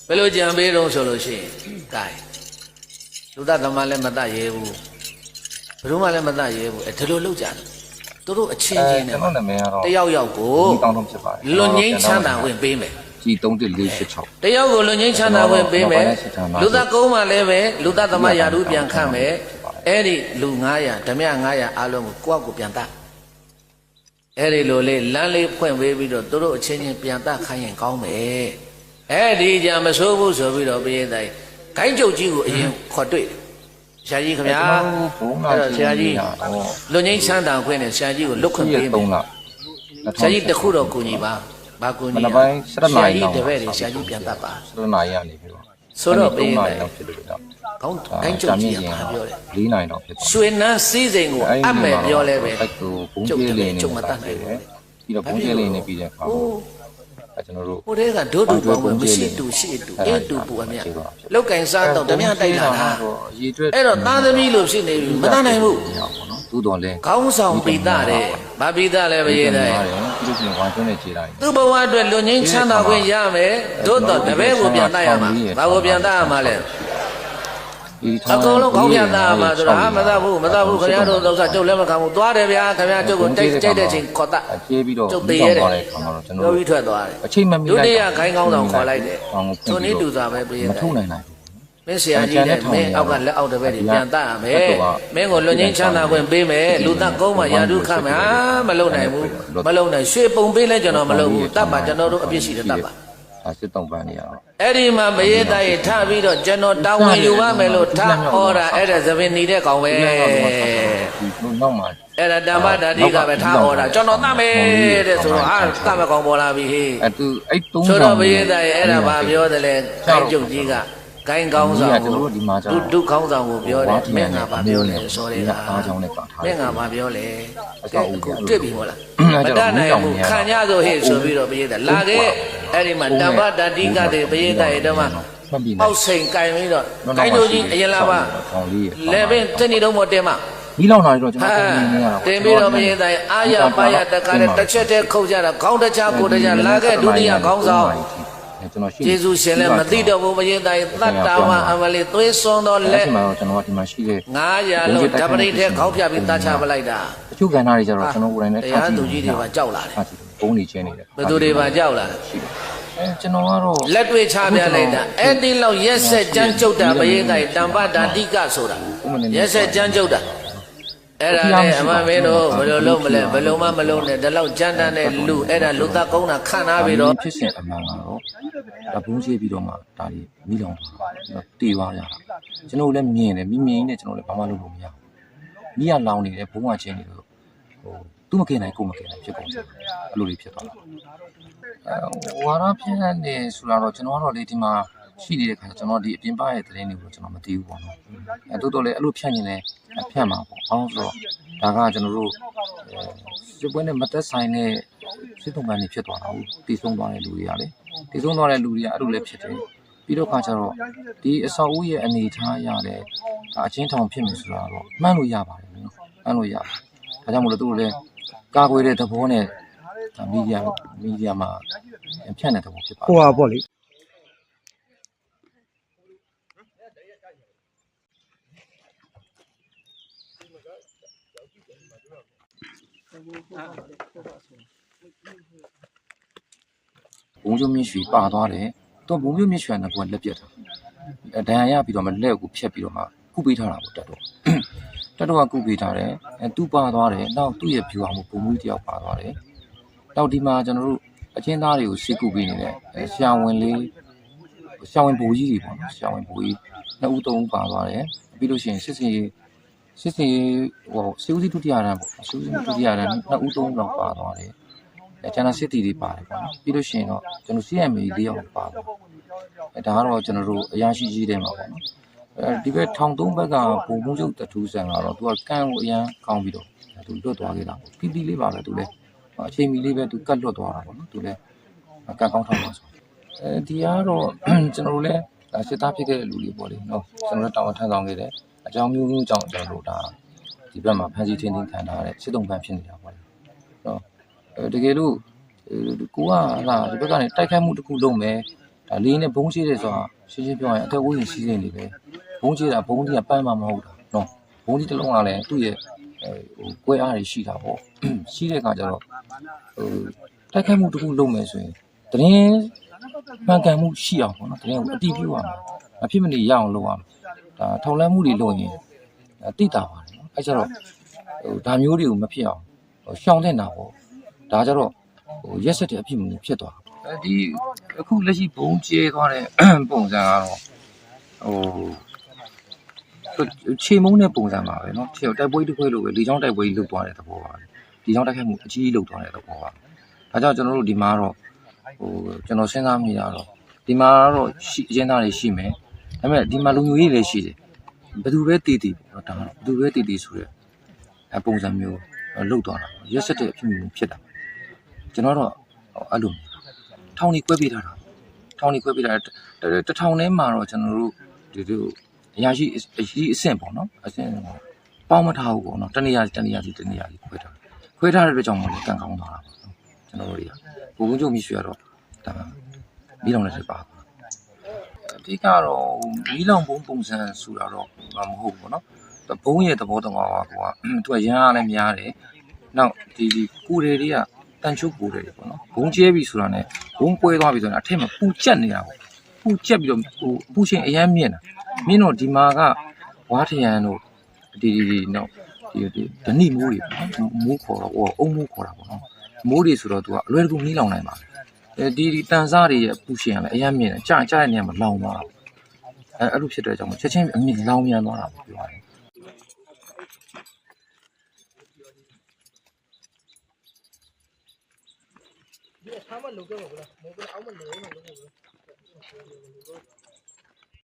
ဘယ်လိုကြံပေးတော့ဆိုလို့ရှိရင်ကဲလူသားသမားလည်းမတတ်ရဲဘူးဘယ်သူမှလည်းမတတ်ရဲဘူးဒီလိုလုပ်ကြတယ်သူတို့အချင်းချင်းနဲ့တယောက်ယောက်ကိုလွန်ငင်းချမ်းသာဝင်ပေးမယ်ကြီး31486တယောက်ကိုလွန်ငင်းချမ်းသာဝင်ပေးမယ်လူသားကုန်းမှလည်းပဲလူသားသမားယာတုပြန်ခန့်မယ်အဲ့ဒီလူ900ဓမြ900အားလုံးကိုကိုယ့်ကိုပြန်တတ်အဲ့ဒီလိုလေးလမ်းလေးဖွင့်ပေးပြီးတော့သူတို့အချင်းချင်းပြန်တတ်ခိုင်းရင်ကောင်းမယ်အဲ့ဒီကြမဆိုးဘူးဆိုပြီးတော့ပြေးတိုင်းဂိုင်းကျုပ်ကြီးကိုအရင်ခေါ်တွေ့ဆရာကြီးခင်ဗျာအဲ့တော့ဆရာကြီးလွန်ငင်းချမ်းသာခွင့်နဲ့ဆရာကြီးကိုလွတ်ခွင့်ပေးမယ်ဆရာကြီးတခုတော့ကိုညီပါဘာကိုညီဆရာကြီးတပည့်တွေဆရာကြီးပြန်တတ်ပါ7နာရီကနေပြီးတော့ဆိုတော့ပြေးတိုင်းကောင်းဂိုင်းကျုပ်ကြီးကပြောတယ်4နာရီတော့ဖြစ်သွားရွှေနန်းစည်းစိမ်ကိုအပ်မယ်ပြောလဲပဲဘုံကျဲလေးနဲ့ကျုံမတတ်နိုင်ဘူးပြီးတော့ဘုံကျဲလေးနဲ့ပြီးတဲ့အခါကျွန်တော်တို့ဟိုတဲကဒုတူပေါင်းမရှိတူရှိတူအေးတူပူအမြလောက်ကင်စားတော့ဓမြတိုက်လာတာအဲ့တော့သားသမီးလို့ဖြစ်နေပြီမတတ်နိုင်ဘူးသူ့တော်လဲကောင်းဆောင်ပိတတဲ့ဗာပိတလည်းမရေးတဲ့ပြီးလို့ရှိရင်ဝါကျွန်းနဲ့ခြေလိုက်သူ့ဘဝအတွက်လွန်ငင်းချမ်းသာခွင့်ရမယ်သို့တော့တပည့်ကိုပြန်တတ်ရမှာဘာကိုပြန်တတ်ရမှာလဲအကုန်လုံးကောင်းပြတာမှာဆိုတော့မတတ်ဘူးခင်ဗျားတို့တော့ကျုပ်လည်းမခံဘူးသွားတယ်ဗျာခင်ဗျားကျုပ်ကိုတိတ်တဲ့ချိန်ခေါ်တတ်ကျေးပြီးတော့ကျုပ်တည်ရတဲ့ခါမှာတော့ကျွန်တော်တို့ထွက်သွားတယ်အချိန်မမီလိုက်ဒုတိယခိုင်းကောင်းဆောင်ခေါ်လိုက်တယ်သူနည်းတူစွာပဲပြေးတယ်မထုတ်နိုင်ဘူးမင်းဆရာကြီးနဲ့မင်းအောက်ကလက်အောက်တပည့်တွေပြန်တတ်ရမယ်မင်းကိုလွန်ငင်းချမ်းသာခွင့်ပေးမယ်လူသားကုန်းမှယာတုခတ်မယ်မလုံနိုင်ဘူးမလုံနိုင်ရွှေပုံပေးလဲကျွန်တော်မလုံဘူးတတ်ပါကျွန်တော်တို့အပြစ်ရှိတယ်တတ်ပါစစ်တုံးပန်းနေရအောင်အဲ့ဒီမှာမရေသားရထပြီးတော့ကျွန်တော်တောင်းဝင်ယူပါမယ်လို့ထဟောတာအဲ့ဒါသပင်နေတဲ့ကောင်ပဲနောက်မှာအဲ့ဒါဓမ္မဓာတိကပဲထဟောတာကျွန်တော်တတ်မယ်တဲ့ဆိုတော့ဟာတတ်မကောင်ပေါ်လာပြီဟေးသူအဲ့3ဆိုတော့မရေသားရအဲ့ဒါဘာပြောတယ်လဲဂိုင်းကျုပ်ကြီးကဂိုင်းကောင်းဆောင်ကိုဒုခေါင်းဆောင်ကိုပြောတယ်မင်းငါဘာပြောလဲဆိုတယ်ကအားကြောင့်လည်းပါထားတယ်မင်းငါဘာပြောလဲတွေ့ပြီမို့လားမတတ်နိုင်ဘူးခံရဆိုဟေ့ဆိုပြီးတော့ပြေးတယ်လာခဲ့အဲ့ဒီမှာတမ္ပတတိကတဲ့ပြေးတဲ့တော့မှပေါက်စိန်ကင်ပြီးတော့ဂိုင်းတို့ကြီးအရင်လာပါလေပင်တနေ့တော့မတင်မဒီလောက်လာတော့ကျွန်တော်တင်ပြီးတော့ပြေးတဲ့အာရပါရတကားတဲ့တစ်ချက်တည်းခုတ်ကြတာခေါင်းတခြားကိုတခြားလာခဲ့ဒုတိယခေါင်းဆောင်ကျွန်တော်ရှိကျေးဇူးရှင်လည်းမသိတော့ဘူးမရင်တိုင်းသတ္တဝါအမလေးသွေးစွန်းတော့လက်ကျွန်တော်ဒီမှာရှိတဲ့900လုံးဓပရိထဲခေါင်းဖြတ်ပြီးတတ်ချပလိုက်တာတချို့ကဏ္ဍတွေကျတော့ကျွန်တော်ကိုယ်တိုင်နဲ့ထားကြည့်တရားသူကြီးတွေပါကြောက်လာတယ်ဘုံနေချင်းနေတယ်ဘယ်သူတွေပါကြောက်လာတယ်ကျွန်တော်ကတော့လက်တွေ့ချပြလိုက်တာအဲ့ဒီလောက်ရက်ဆက်ကြမ်းကြုတ်တာမရင်တိုင်းတမ္ပတာတိကဆိုတာရက်ဆက်ကြမ်းကြုတ်တာအဲ့ဒါနဲ့အမမင်းတို့ဘယ်လိုလုပ်မလဲဘယ်လိုမှမလုပ်နဲ့ဒီလောက်ကြမ်းတမ်းတဲ့လူအဲ့ဒါလူသားကုန်းတာခံထားပြီးတော့ဖြစ်စဉ်အမှန်ကတော့ဒါဘုံရှိပြီးတော့မှဒါဒီမိလောင်တည်သွားရတာကျွန်တော်လည်းမြင်တယ်မြင်နဲ့ကျွန်တော်လည်းဘာမှလုပ်လို့မရဘူးမိရလောင်နေတယ်ဘုံကချင်းနေလို့သူ့မကင်နိုင်ကိုမကင်နိုင်ဖြစ်ကုန်တယ်အဲ့လိုလေးဖြစ်သွားတာဝါရဖြစ်နေဆိုတာတော့ကျွန်တော်ကတော့လေဒီမှာရှိနေတဲ့ခါကျွန်တော်ဒီအပြင်ပရဲ့သတင်းတွေကိုကျွန်တော်မသိဘူးပေါ့နော်တိုးတော့လေအဲ့လိုဖြန့်နေတယ်ဖြန့်မှာပေါ့အောင်းဆိုတော့ဒါကကျွန်တော်တို့စစ်ပွဲနဲ့မသက်ဆိုင်တဲ့စစ်တုံးပန်းတွေဖြစ်သွားတာဟုတ်တည်ဆုံးသွားတဲ့လူတွေကလေတည်ဆုံးသွားတဲ့လူတွေကအဲ့လိုလည်းဖြစ်တယ်ပြီးတော့ခါကျတော့ဒီအဆောက်အဦရဲ့အနေထားရတယ်ဒါအချင်းထောင်ဖြစ်မယ်ဆိုတာတော့မှန်းလို့ရပါတယ်နော်မှန်းလို့ရတယ်ဒါကြောင့်မို့လို့သူတို့လည်းကာကွယ်တဲ့သဘောနဲ့မီဒီယာမှာဖြန့်တဲ့သဘောဖြစ်ပါတယ်ဟိုပါပေါ့လေဘုံကျုံမြင့်ရွှေပါသွားတယ်တော့ဘုံကျုံမြင့်ရွှေကလက်ပြတ်တာဒဏ်ရာရပြီးတော့မှလက်ကိုဖြတ်ပြီးတော့မှကုပေးထားတာပေါ့တက်တော့ကကုပေးထားတယ်သူပါသွားတယ်နောက်သူ့ရဲ့ဖြူအောင်ဘုံမူးတယောက်ပါသွားတယ်နောက်ဒီမှာကျွန်တော်တို့အချင်းသားတွေကိုစိတ်ကုပေးနေတဲ့ဆရာဝန်ဘိုးကြီးတွေပေါ့နော်ဆရာဝန်ဘိုးကြီး2ဦး3ဦးပါသွားတယ်ပြီးလို့ရှိရင်စစ်စီဟိုစေဦးစီဒုတိယတန်းပေါ့စေဦးစီဒုတိယတန်း2ဦး3ဦးလောက်ပါသွားတယ်ကျန်တဲ့စစ်တီတွေပါတယ်ပေါ့နော်ပြီးလို့ရှိရင်တော့ကျွန်တော် CMA 4ယောက်ပါတယ်ဒါကတော့ကျွန်တော်တို့အရာရှိကြီးတွေမှာပေါ့နော်ဒီဘက်ထောင်3ဘက်ကဘုံမှုချုပ်တထူးဆန်ကတော့သူကကန့်ကိုအရန်ကောင်းပြီးတော့သူလွတ်သွားခဲ့တာပေါ့ပြီးပြီးလေးပါပဲသူလည်းအချိန်မီလေးပဲသူကတ်လွတ်သွားတာပေါ့နော်သူလည်းကန့်ကောင်းထောင်ပါဆိုဒီကတော့ကျွန်တော်တို့လည်းစစ်သားဖြစ်ခဲ့တဲ့လူတွေပေါ့လေနော်ကျွန်တော်တို့တောင်းထမ်းဆောင်ခဲ့တဲ့အကြောင်းမျိုးမျိုးကြောင့်ကျွန်တော်တို့ဒါဒီဘက်မှာဖန်စီထင်းထင်းခံထားတဲ့စစ်တုံးပန်းဖြစ်နေတာပေါ့လေနော်တကယ်လို့ကိုကဟာဒီဘက်ကနေတိုက်ခိုက်မှုတစ်ခုလုပ်မယ် ဒါလေးနဲ့ဘုံရှိတယ်ဆိုတာရှင်းရှင်းပြောရင်အသက်ဝိရင်စီးစိမ်လေးပဲဘုံကြီးတာဘုံကြီးကပန်းမှမဟုတ်တာနော်ဘုံကြီးတစ်လုံးကလည်းသူ့ရဲ့ဟိုကွဲအားတွေရှိတာပေါ့ရှိတဲ့အခါကျတော့တိုက်ခိုက်မှုတစ်ခုလုပ်မယ်ဆိုရင်တရင်မှန်ကန်မှုရှိအောင်ပေါ့နော်တရင်ကိုအတိပြုရမှာမဖြစ်မနေရအောင်လုပ်ရမှာဒါထောက်လန်းမှုတွေလုပ်ရင်တိတာပါတယ်နော်အဲကျတော့ဒါမျိုးတွေကိုမဖြစ်အောင်ရှောင်တဲ့နာပေါ့ဒါကြတော့ရက်ဆက်တဲ့အဖြစ်မျိုးဖြစ်သွားဒီအခုလက်ရှိဘုံကျဲသွားတဲ့ပုံစံကတော့ခြေမုံတဲ့ပုံစံပါပဲเนาะခြေတိုက်ပွဲတစ်ခွဲလို့ပဲလေချောင်းတိုက်ပွဲကြီးလုပ်သွားတဲ့သဘောပါလေချောင်းတိုက်ခိုက်မှုအကြီးကြီးလုပ်သွားတဲ့သဘောပါဒါကြောင့်ကျွန်တော်တို့ဒီမှာတော့ကျွန်တော်စဉ်းစားမိတာတော့ဒီမှာတော့အကျဉ်းသားတွေရှိမယ်ဒါပေမဲ့ဒီမှာလူမျိုးကြီးလည်းရှိတယ်ဘယ်သူပဲတည်တည်ပေါ့ဒါမှဘယ်သူပဲတည်တည်ဆိုတဲ့ပုံစံမျိုးလုပ်သွားတာရက်ဆက်တဲ့အဖြစ်မျိုးဖြစ်တာကျွန်တော်တော့အဲ့လိုထောင်ကြီးကွဲပေးထားတာထောင်ကြီးကွဲပေးထားတဲ့တထောင်ထဲမှာတော့ကျွန်တော်တို့ဒီအရာရှိအဆင့်ပေါ့နော်အဆင့်ပေါင်းမထားဘူးပေါ့နော်တနေရာစီခွဲထားတဲ့အတွက်ကြောင့်မလို့ကန်ကောင်းသွားတာပေါ့ကျွန်တော်တို့တွေကဘုံဘုံချုပ်မိရွှေရတော့ဒါမီးလောင်တဲ့ဖြစ်ပါအဓိကတော့မီးလောင်ဘုံပုံစံဆိုတာတော့မဟုတ်ဘူးပေါ့နော်ဘုံရဲ့သဘောတဘာဝကသူကရမ်းအားလည်းများတယ်နောက်ဒီကိုယ်တွေကတန်ချုပ်ကိုယ်တွေပေါ့နော်ဘုံကျဲပြီဆိုတာနဲ့ဘုံပွဲသွားပြီဆိုတာအထက်မှာပူကျက်နေတာပေါ့ပူကျက်ပြီးတော့ပူရှင်အရမ်းမြင့်တာမြင့်တော့ဒီမှာကဝါထရန်တို့ဒီနော်ဒီဓနိမိုးတွေပေါ့မိုးခေါ်တော့အုံမိုးခေါ်တာပေါ့နော်မိုးတွေဆိုတော့သူကအလွယ်တကူမီးလောင်နိုင်ပါဒီတန်စားတွေရဲ့ပူရှင်ကလည်းအရမ်းမြင့်တယ်ကြားတဲ့နေရာမှာလောင်သွားတာအဲ့လိုဖြစ်တဲ့ကြောင့်ချက်ချင်းအမြင့်လောင်မြန်သွားတာပေါ့ပြောရတယ်ဒီအခါမှလုံခဲ့မှာဗလားမဟုတ်ဘူးအောက်မှလုံနေလို့